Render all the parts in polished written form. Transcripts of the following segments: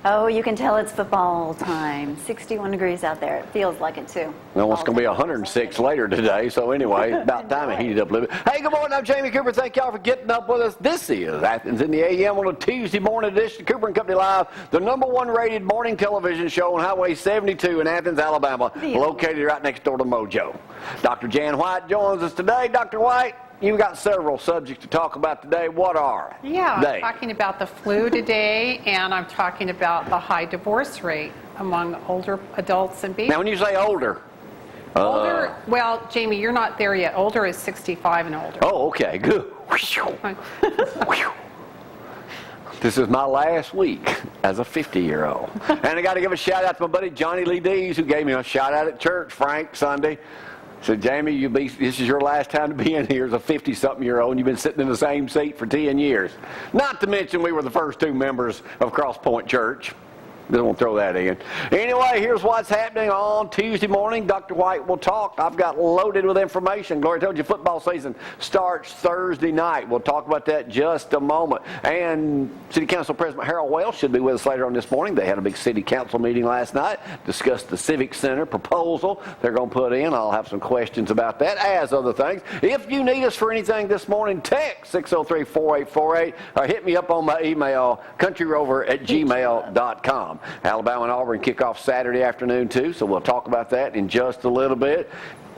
Oh, you can tell it's football time. 61 degrees out there. It feels like it, too. Well, it's going to be 106 later today, so anyway, about time it heated up a little bit. Hey, good morning. I'm Jamie Cooper. Thank y'all for getting up with us. This is Athens in the AM on a Tuesday morning edition of Cooper & Company Live, the #1 rated morning television show on Highway 72 in Athens, Alabama, located right next door to Mojo. Dr. Jan White joins us today. Dr. White, you've got several subjects to talk about today. What are they? I'm talking about the flu today, and I'm talking about the high divorce rate among older adults and babies. Now, when you say older... Older, well, Jamie, you're not there yet. Older is 65 and older. Oh, okay, good. This is my last week as a 50-year-old. And I got to give a shout-out to my buddy Johnny Lee Dees, who gave me a shout-out at church, Frank, Sunday. Said, Jamie, this is your last time to be in here as a 50-something-year-old, and you've been sitting in the same seat for 10 years. Not to mention we were the first 2 members of Cross Point Church. Just won't throw that in. Anyway, here's what's happening on Tuesday morning. Dr. White will talk. I've got loaded with information. Gloria told you football season starts Thursday night. We'll talk about that just a moment. And City Council President Harold Wells should be with us later on this morning. They had a big City Council meeting last night, discussed the Civic Center proposal they're going to put in. I'll have some questions about that, as other things. If you need us for anything this morning, text 603-4848 or hit me up on my email, countryrover@gmail.com. Alabama and Auburn kick off Saturday afternoon, too, so we'll talk about that in just a little bit.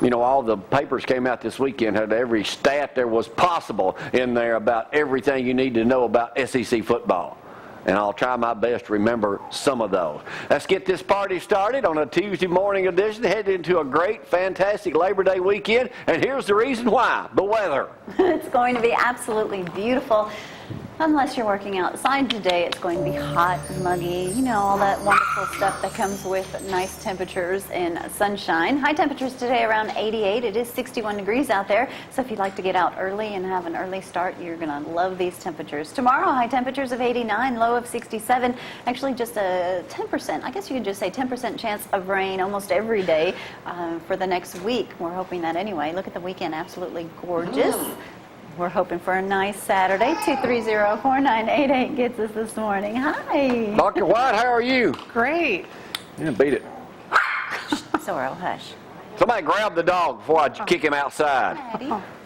You know, all the papers came out this weekend, had every stat there was possible in there about everything you need to know about SEC football. And I'll try my best to remember some of those. Let's get this party started on a Tuesday morning edition, headed into a great, fantastic Labor Day weekend. And here's the reason why: the weather. It's going to be absolutely beautiful. Unless you're working outside today, it's going to be hot, muggy, you know, all that wonderful stuff that comes with nice temperatures and sunshine. High temperatures today around 88. It is 61 degrees out there, so if you'd like to get out early and have an early start, you're going to love these temperatures. Tomorrow, high temperatures of 89, low of 67. Actually, just a 10%, I guess you could just say 10% chance of rain almost every day for the next week. We're hoping that anyway. Look at the weekend, absolutely gorgeous. We're hoping for a nice Saturday. 230-4988 gets us this morning. Hi. Dr. White, how are you? Great. Yeah, beat it. Sorrel, hush. Somebody grab the dog before I kick him outside.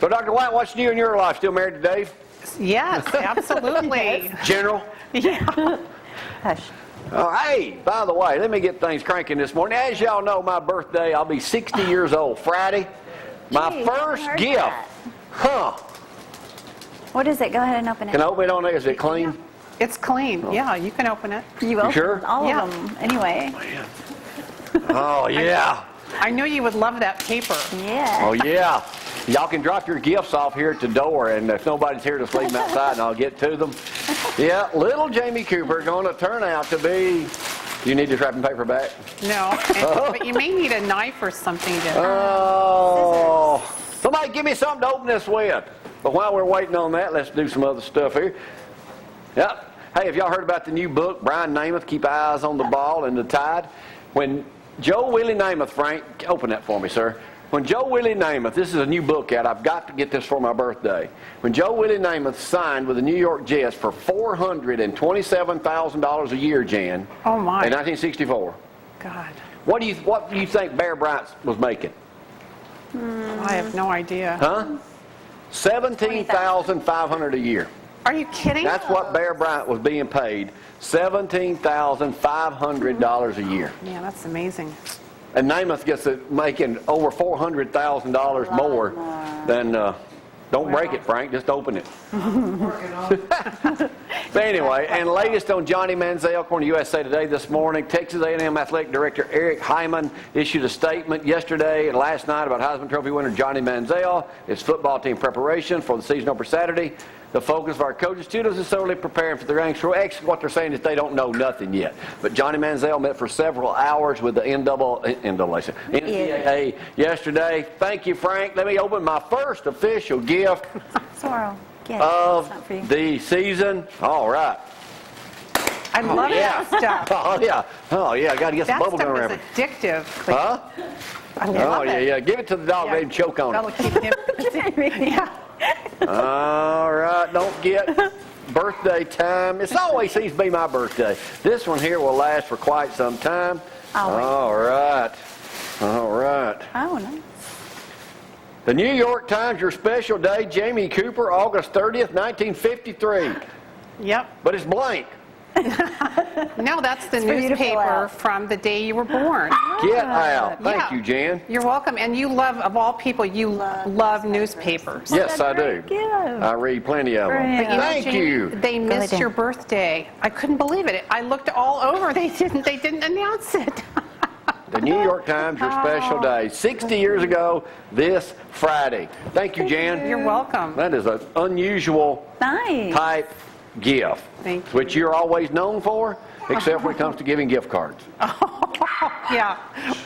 So, Dr. White, what's new in your life? Still married to Dave? Yes, absolutely. General? Yeah. Hush. Oh, hey, by the way, let me get things cranking this morning. As y'all know, my birthday, I'll be 60 years old Friday. My first gift. That. Huh. What is it? Go ahead and open it. Can I open it on there? Is it clean? It's clean. Yeah, you can open it. You opened sure? all Yeah. of them anyway. Oh, yeah. I know you would love that paper. Yeah. Oh, yeah. Y'all can drop your gifts off here at the door, and if nobody's here, just leave them outside, and I'll get to them. Yeah, little Jamie Cooper going to turn out to be... You need this wrapping paper back? No, but you may need a knife or something to... Oh. Somebody give me something to open this with. But while we're waiting on that, let's do some other stuff here. Yep. Hey, have y'all heard about the new book, Brian Namath, Keep Eyes on the Ball and the Tide? When Joe Willie Namath, Frank, open that for me, sir. When Joe Willie Namath, this is a new book out, I've got to get this for my birthday. When Joe Willie Namath signed with the New York Jets for $427,000 a year, Jan. Oh, my. In 1964. God. What do you think Bear Bryant was making? I have no idea. Huh? $17,500 a year. Are you kidding? That's what Bear Bryant was being paid, $17,500 a year. Yeah, that's amazing. And Namath gets making over $400,000 more than... don't break it, Frank. Just open it. But anyway, and latest on Johnny Manziel, according to USA Today this morning, Texas A&M Athletic Director Eric Hyman issued a statement yesterday and last night about Heisman Trophy winner Johnny Manziel, his football team preparation for the season opener Saturday. The focus of our coaches students is solely preparing for the ranks. Actually, what they're saying is they don't know nothing yet. But Johnny Manziel met for several hours with the NCAA yesterday. Thank you, Frank. Let me open my first official gift Sorrel, get it. of It's not for you. the season. All right. I love that stuff. Oh, yeah. Oh, yeah. I got to get some That bubble gum stuff around. is addictive. Huh? I Oh, love yeah, it. yeah. Give it to the dog. Let him choke on That'll it. keep him. Yeah. All right. Don't get birthday time. It always seems to be my birthday. This one here will last for quite some time. All right. All right. Oh, nice. The New York Times, your special day, Jamie Cooper, August 30th, 1953. Yep. But it's blank. No, that's the It's for you to fill newspaper out. from the day you were born. Get out. Thank Yeah. you, Jan. You're welcome. And you love, of all people, you love newspapers. Yes, I do. Great gift. I read plenty of them. Great. But you know, Thank Jane, you. They ahead, missed Dan. your birthday. I couldn't believe it. I looked all over. They didn't announce it. The New York Times, your special day. 60 years ago, this Friday. Thank you, Jan. You're welcome. That is an unusual Nice. type gift, Thank you. which you're always known for, except when it comes to giving gift cards. Yeah,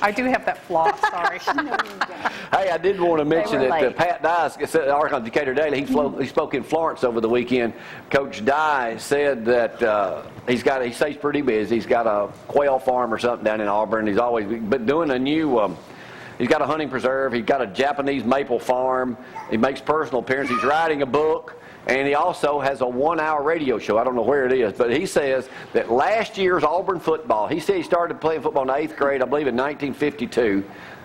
I do have that flaw. Sorry. Hey, I did want to mention were that late. Pat Dye, the Arkansas Decatur Daily, he spoke in Florence over the weekend. Coach Dye said that he stays pretty busy. He's got a quail farm or something down in Auburn. He's always been doing a new. He's got a hunting preserve. He's got a Japanese maple farm. He makes personal appearances. He's writing a book. And he also has a 1-hour radio show. I don't know where it is, but he says that last year's Auburn football, he said he started playing football in the 8th grade, I believe in 1952,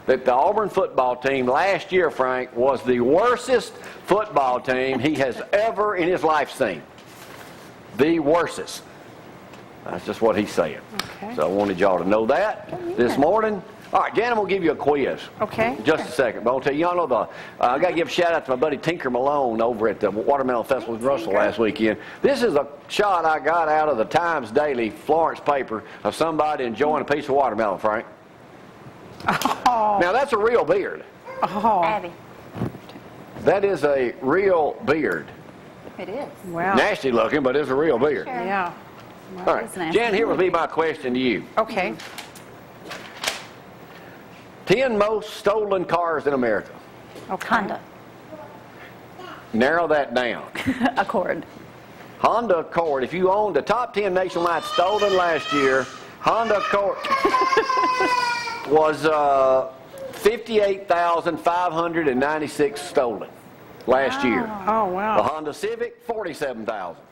that the Auburn football team last year, Frank, was the worstest football team he has ever in his life seen. The worstest. That's just what he's saying. Okay. So I wanted y'all to know that this morning. All right, Jan, I'm going to give you a quiz. Okay. Just a second. But I'll tell you, y'all know I got to give a shout out to my buddy Tinker Malone over at the Watermelon Festival in Russell last weekend. This is a shot I got out of the Times Daily Florence paper of somebody enjoying a piece of watermelon, Frank. Oh. Now, that's a real beard. Oh. Abby. That is a real beard. It is. Wow. Nasty looking, but it's a real beard. Yeah. All It's right. nasty. Jan, here would be my question to you. Okay. 10 most stolen cars in America. Okay. Honda. Narrow that down. Accord. Honda Accord, if you owned the top 10 nationwide stolen last year, Honda Accord was 58,596 stolen last year. Oh, The wow. Honda Civic, 47,000.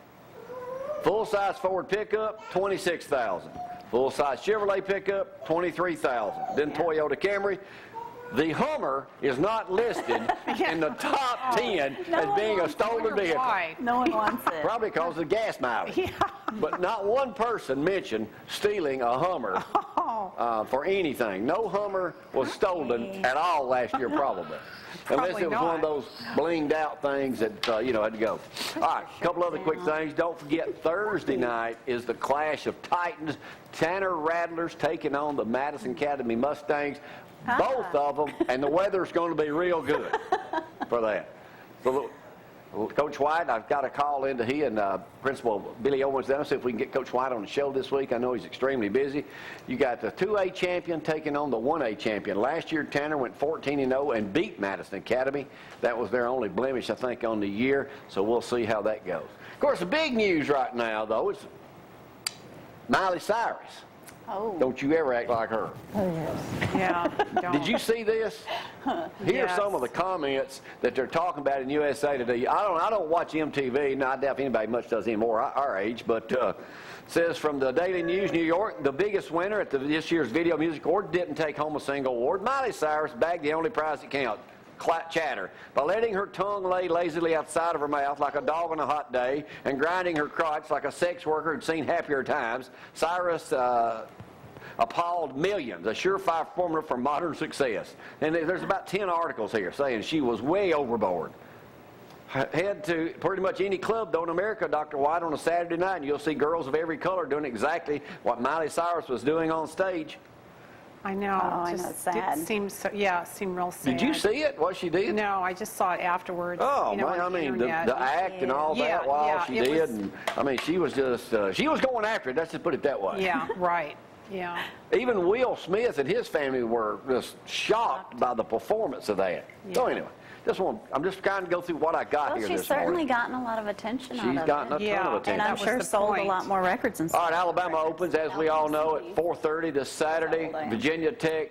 Full-size Ford pickup, 26,000. Full-size Chevrolet pickup, 23,000. Then Toyota Camry. The Hummer is not listed in the top 10 as being a stolen vehicle. Why? No one wants it. Probably because of the gas mileage. Yeah. But not one person mentioned stealing a Hummer for anything. No Hummer was stolen at all last year, probably. Unless Probably it was one of not. those blinged out things that, had to go. All right, a couple other quick things. Don't forget, Thursday night is the clash of Titans. Tanner Rattlers taking on the Madison Academy Mustangs. Both of them, and the weather's going to be real good for that. So, Coach White, I've got a call into he and Principal Billy Owens down, see if we can get Coach White on the show this week. I know he's extremely busy. You got the 2A champion taking on the 1A champion. Last year, Tanner went 14-0 and beat Madison Academy. That was their only blemish, I think, on the year, so we'll see how that goes. Of course, the big news right now, though, is Miley Cyrus. Oh. Don't you ever act like her. Yeah. Did you see this? Here's Yes. some of the comments that they're talking about in USA Today. I don't watch MTV. No, I doubt if anybody much does anymore our age. But says from the Daily News, New York, the biggest winner at this year's Video Music Award didn't take home a single award. Miley Cyrus bagged the only prize that counts. Chatter. By letting her tongue lay lazily outside of her mouth like a dog on a hot day and grinding her crotch like a sex worker who'd seen happier times, Cyrus appalled millions, a surefire formula for modern success. And there's about 10 articles here saying she was way overboard. Head to pretty much any club, though, in America, Dr. White, on a Saturday night, and you'll see girls of every color doing exactly what Miley Cyrus was doing on stage. I know. Oh, I know, Just it's sad. It seemed so, yeah, it seemed real sad. Did you see it, what she did? No, I just saw it afterwards. Oh, man, I mean, the act and all Yeah, that while yeah, she it did. was- And, I mean, she was just, she was going after it. Let's just put it that way. Yeah, right. Yeah. Even Will Smith and his family were just shocked by the performance of that. So Yeah. anyway, I'm just trying to go through what I got Well, here she's this certainly morning. gotten a lot of attention out She's of gotten a it. ton Yeah, of and attention. And I'm that was sure the sold point. a lot more records and All stuff. right, Alabama opens, as we all know, at 4:30 this Saturday. Saturday. Virginia Tech,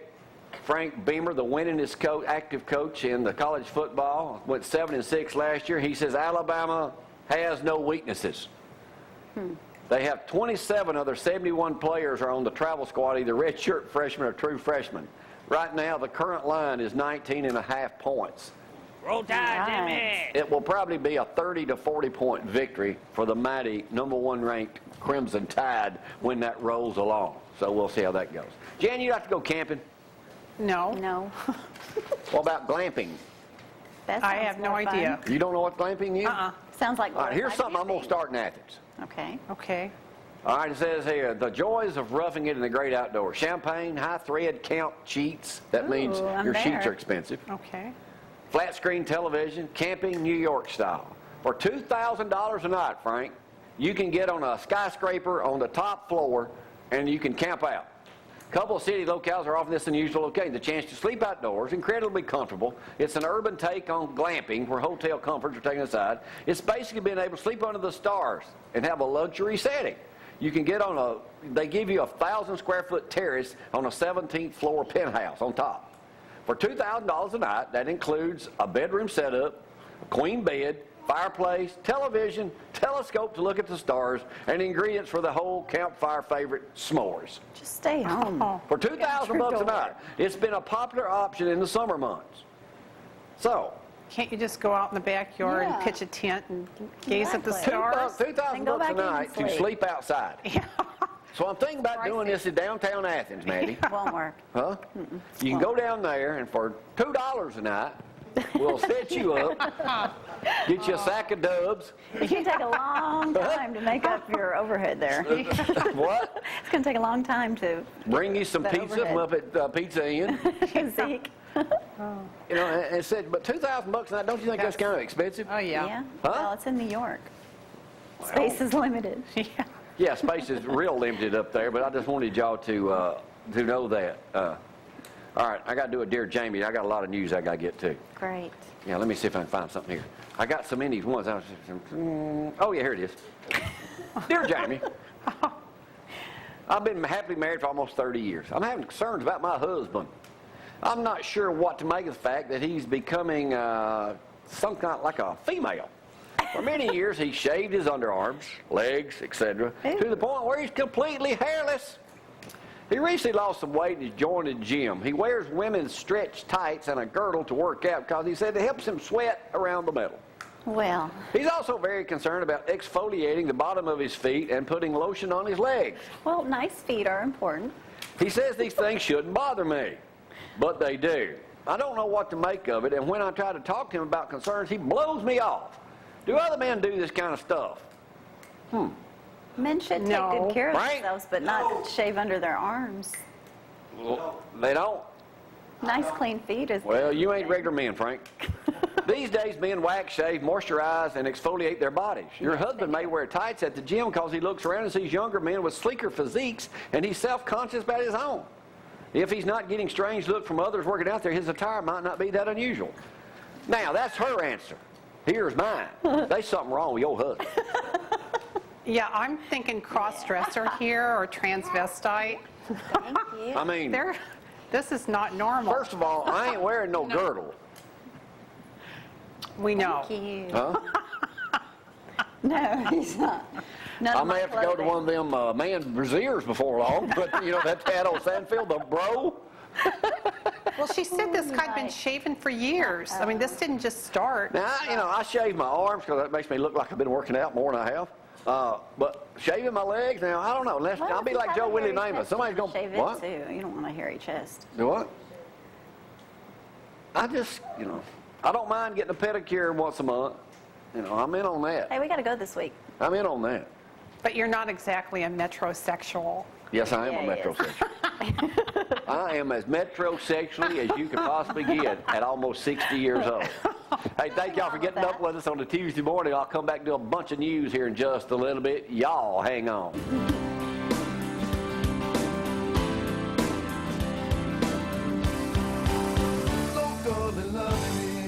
Frank Beamer, the winningest active coach in the college football, went 7-6 last year. He says Alabama has no weaknesses. They have 27 of their 71 players are on the travel squad, either redshirt freshmen or true freshmen. Right now, the current line is 19.5 points. Roll Tide, Nice. Jimmy! It will probably be a 30 to 40 point victory for the mighty #1 ranked Crimson Tide when that rolls along. So we'll see how that goes. Jan, you have to go camping. No, No. What about glamping? That I sounds have no more fun. idea. You don't know what glamping is? Sounds like. All right, here's something I'm going to start. start in Athens. Okay. Okay. All right, it says here, the joys of roughing it in the great outdoors. Champagne, high thread count sheets. That means Ooh, I'm your sheets there. are expensive. Okay. Flat screen television, camping New York style. For $2,000 a night, Frank, you can get on a skyscraper on the top floor and you can camp out. A couple of city locales are offering this unusual occasion, the chance to sleep outdoors, incredibly comfortable. It's an urban take on glamping where hotel comforts are taken aside. It's basically being able to sleep under the stars and have a luxury setting. You can get on they give you a 1,000 square foot terrace on a 17th floor penthouse on top. For $2,000 a night, that includes a bedroom setup, a queen bed, fireplace, television, telescope to look at the stars, and ingredients for the whole campfire favorite, s'mores. Just stay home. Oh. For $2,000 a door. night, it's been a popular option in the summer months. So, Can't you just go out in the backyard Yeah. and pitch a tent and gaze at the Exactly. stars? $2,000 And go bucks a back in and night to sleep. sleep outside. So I'm thinking about doing this in downtown Athens, Maddie. Won't work. Huh? You can go down there, and for $2 a night, we'll set you up, get you a sack of dubs. It's going to take a long time to make up your overhead there. What? It's going to take a long time to Bring you some That pizza from up overhead. at Pizza Inn. Zeke. You know, and it said, but $2,000 a night, don't you think that's kind of expensive? Oh, yeah. Yeah. Huh? Well, it's in New York. Space is limited. Yeah. Yeah, space is real limited up there, but I just wanted y'all to know that. All right, I got to do a Dear Jamie. I got a lot of news I got to get to. Great. Yeah, let me see if I can find something here. I got so many ones. Oh, yeah, here it is. Dear Jamie, I've been happily married for almost 30 years. I'm having concerns about my husband. I'm not sure what to make of the fact that he's becoming some kind like a female. For many years, he shaved his underarms, legs, etc., to the point where he's completely hairless. He recently lost some weight and has joined a gym. He wears women's stretch tights and a girdle to work out because he said it helps him sweat around the middle. Well, He's also very concerned about exfoliating the bottom of his feet and putting lotion on his legs. nice feet are important. He says these things shouldn't bother me, but they do. I don't know what to make of it, and when I try to talk to him about concerns, he blows me off. Do other men do this kind of stuff? Men should take No. good care of Right? themselves, but not shave under their arms. Well, they don't. Nice clean feet is. Well, you ain't regular men, Frank. These days, men wax, shave, moisturize, and exfoliate their bodies. Your husband may wear tights at the gym because he looks around and sees younger men with sleeker physiques, and he's self-conscious about his own. If he's not getting strange looks from others working out there, his attire might not be that unusual. Now, that's her answer. Here's mine. There's something wrong with your husband. Yeah, I'm thinking cross-dresser here or transvestite. Thank you. I mean, This is not normal. first of all, I ain't wearing no girdle. We know. Thank you. Huh? No, he's not. None I of may my have to go to clothing. one of them man brassieres before long, but you know, that ad old Sandfield, the bro. Well, she said this guy'd been Right. shaving for years. I mean, this didn't just start. Now, I shave my arms because that makes me look like I've been working out more than I have. But shaving my legs, now, I don't know. Unless, Well, I'll be if you like have Joe a Willie hairy Namath. chest, Somebody's you going shave to, it what? too. You don't want a hairy chest. Do what? I just, I don't mind getting a pedicure once a month. I'm in on that. Hey, we got to go this week. I'm in on that. But you're not exactly a metrosexual. Yes, I am Yeah, a he is. metrosexual. I am as metrosexually as you could possibly get at almost 60 years old. Hey, thank y'all for getting up with us on a Tuesday morning. I'll come back and do a bunch of news here in just a little bit. Y'all hang on. Don't go to loving me.